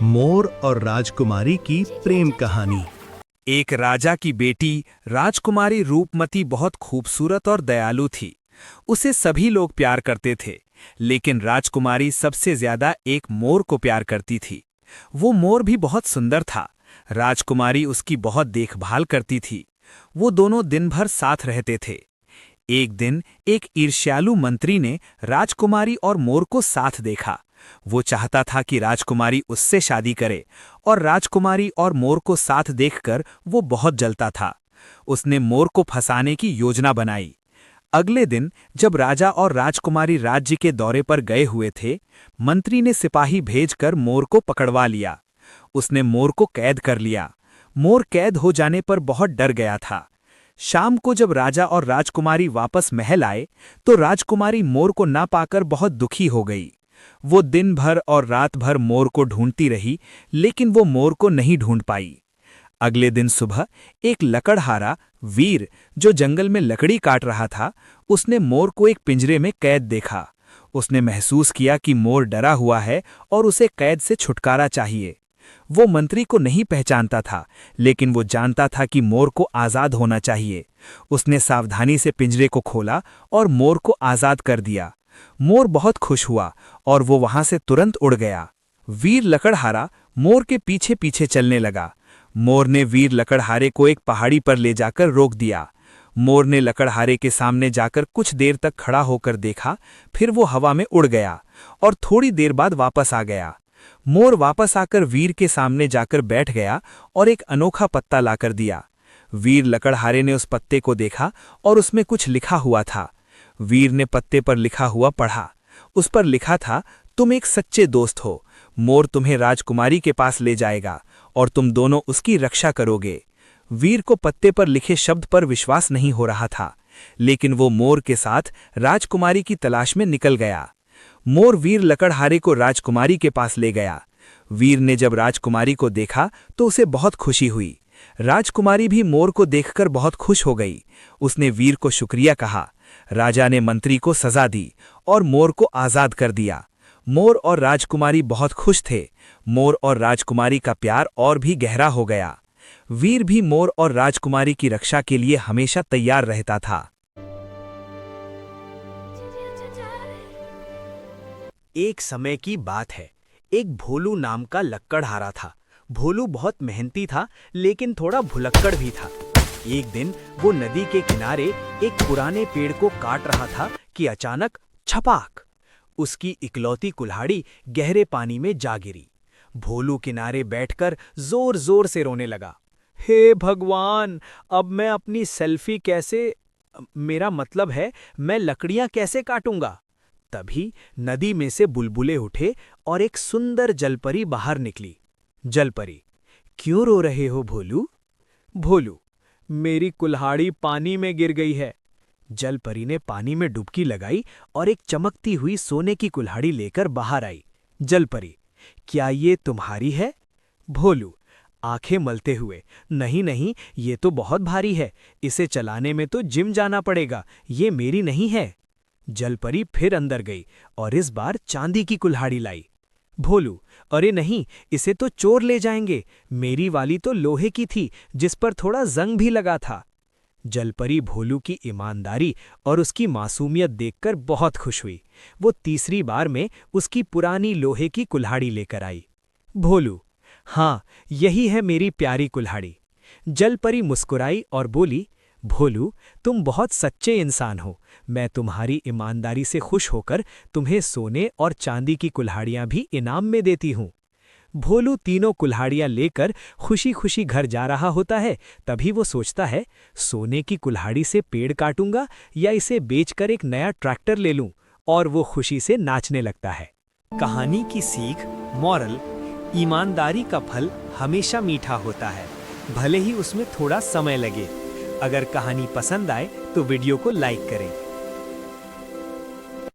मोर और राजकुमारी की प्रेम कहानी। एक राजा की बेटी राजकुमारी रूपमती बहुत खूबसूरत और दयालु थी। उसे सभी लोग प्यार करते थे, लेकिन राजकुमारी सबसे ज्यादा एक मोर को प्यार करती थी। वो मोर भी बहुत सुंदर था। राजकुमारी उसकी बहुत देखभाल करती थी। वो दोनों दिन भर साथ रहते थे। एक दिन एक ईर्ष्यालु मंत्री ने राजकुमारी और मोर को साथ देखा। वो चाहता था कि राजकुमारी उससे शादी करे, और राजकुमारी और मोर को साथ देखकर वो बहुत जलता था। उसने मोर को फंसाने की योजना बनाई। अगले दिन जब राजा और राजकुमारी राज्य के दौरे पर गए हुए थे, मंत्री ने सिपाही भेजकर मोर को पकड़वा लिया। उसने मोर को कैद कर लिया। मोर कैद हो जाने पर बहुत डर गया था। शाम को जब राजा और राजकुमारी वापस महल आए, तो राजकुमारी मोर को ना पाकर बहुत दुखी हो गई। वो दिन भर और रात भर मोर को ढूंढती रही, लेकिन वो मोर को नहीं ढूंढ पाई। अगले दिन सुबह एक लकड़हारा वीर, जो जंगल में लकड़ी काट रहा था, उसने मोर को एक पिंजरे में कैद देखा। उसने महसूस किया कि मोर डरा हुआ है और उसे कैद से छुटकारा चाहिए। वो मंत्री को नहीं पहचानता था, लेकिन वो जानता था कि मोर को आज़ाद होना चाहिए। उसने सावधानी से पिंजरे को खोला और मोर को आज़ाद कर दिया। मोर बहुत खुश हुआ और वो वहां से तुरंत उड़ गया। वीर लकड़हारा मोर के पीछे पीछे चलने लगा। मोर ने वीर लकड़हारे को एक पहाड़ी पर ले जाकर रोक दिया। मोर ने लकड़हारे के सामने जाकर कुछ देर तक खड़ा होकर देखा, फिर वो हवा में उड़ गया और थोड़ी देर बाद वापस आ गया। मोर वापस आकर वीर के सामने जाकर बैठ गया और एक अनोखा पत्ता लाकर दिया। वीर लकड़हारे ने उस पत्ते को देखा और उसमें कुछ लिखा हुआ था। वीर ने पत्ते पर लिखा हुआ पढ़ा। उस पर लिखा था, तुम एक सच्चे दोस्त हो। मोर तुम्हें राजकुमारी के पास ले जाएगा और तुम दोनों उसकी रक्षा करोगे। वीर को पत्ते पर लिखे शब्द पर विश्वास नहीं हो रहा था, लेकिन वो मोर के साथ राजकुमारी की तलाश में निकल गया। मोर वीर लकड़हारे को राजकुमारी के पास ले गया। वीर ने जब राजकुमारी को देखा तो उसे बहुत खुशी हुई। राजकुमारी भी मोर को देखकर बहुत खुश हो गई। उसने वीर को शुक्रिया कहा। राजा ने मंत्री को सजा दी और मोर को आज़ाद कर दिया। मोर और राजकुमारी बहुत खुश थे। मोर और राजकुमारी का प्यार और भी गहरा हो गया। वीर भी मोर और राजकुमारी की रक्षा के लिए हमेशा तैयार रहता था। एक समय की बात है। एक भोलू नाम का लक्कड़हारा था। भोलू बहुत मेहनती था, लेकिन थोड़ा भुलक्कड़ भी था। एक दिन वो नदी के किनारे एक पुराने पेड़ को काट रहा था कि अचानक छपाक, उसकी इकलौती कुल्हाड़ी गहरे पानी में जा गिरी। भोलू किनारे बैठकर जोर जोर से रोने लगा। हे भगवान, अब मैं अपनी सेल्फी कैसे, मेरा मतलब है मैं लकड़ियां कैसे काटूंगा। तभी नदी में से बुलबुले उठे और एक सुंदर जलपरी बाहर निकली। जलपरी, क्यों रो रहे हो भोलू? भोलू, मेरी कुल्हाड़ी पानी में गिर गई है। जलपरी ने पानी में डुबकी लगाई और एक चमकती हुई सोने की कुल्हाड़ी लेकर बाहर आई। जलपरी, क्या ये तुम्हारी है? भोलू, आंखें मलते हुए, नहीं नहीं, ये तो बहुत भारी है। इसे चलाने में तो जिम जाना पड़ेगा, ये मेरी नहीं है। जलपरी फिर अंदर गई और इस बार चांदी की कुल्हाड़ी लाई। भोलू, अरे नहीं, इसे तो चोर ले जाएंगे। मेरी वाली तो लोहे की थी, जिस पर थोड़ा जंग भी लगा था। जलपरी भोलू की ईमानदारी और उसकी मासूमियत देखकर बहुत खुश हुई। वो तीसरी बार में उसकी पुरानी लोहे की कुल्हाड़ी लेकर आई। भोलू, हाँ, यही है मेरी प्यारी कुल्हाड़ी। जलपरी मुस्कुराई और बोली, भोलू, तुम बहुत सच्चे इंसान हो। मैं तुम्हारी ईमानदारी से खुश होकर तुम्हें सोने और चांदी की कुल्हाड़ियां भी इनाम में देती हूँ। भोलू तीनों कुल्हाड़ियां लेकर खुशी खुशी घर जा रहा होता है। तभी वो सोचता है, सोने की कुल्हाड़ी से पेड़ काटूंगा या इसे बेचकर एक नया ट्रैक्टर ले लूं, और वो खुशी से नाचने लगता है। कहानी की सीख, मॉरल, ईमानदारी का फल हमेशा मीठा होता है, भले ही उसमें थोड़ा समय लगे। अगर कहानी पसंद आए तो वीडियो को लाइक करें।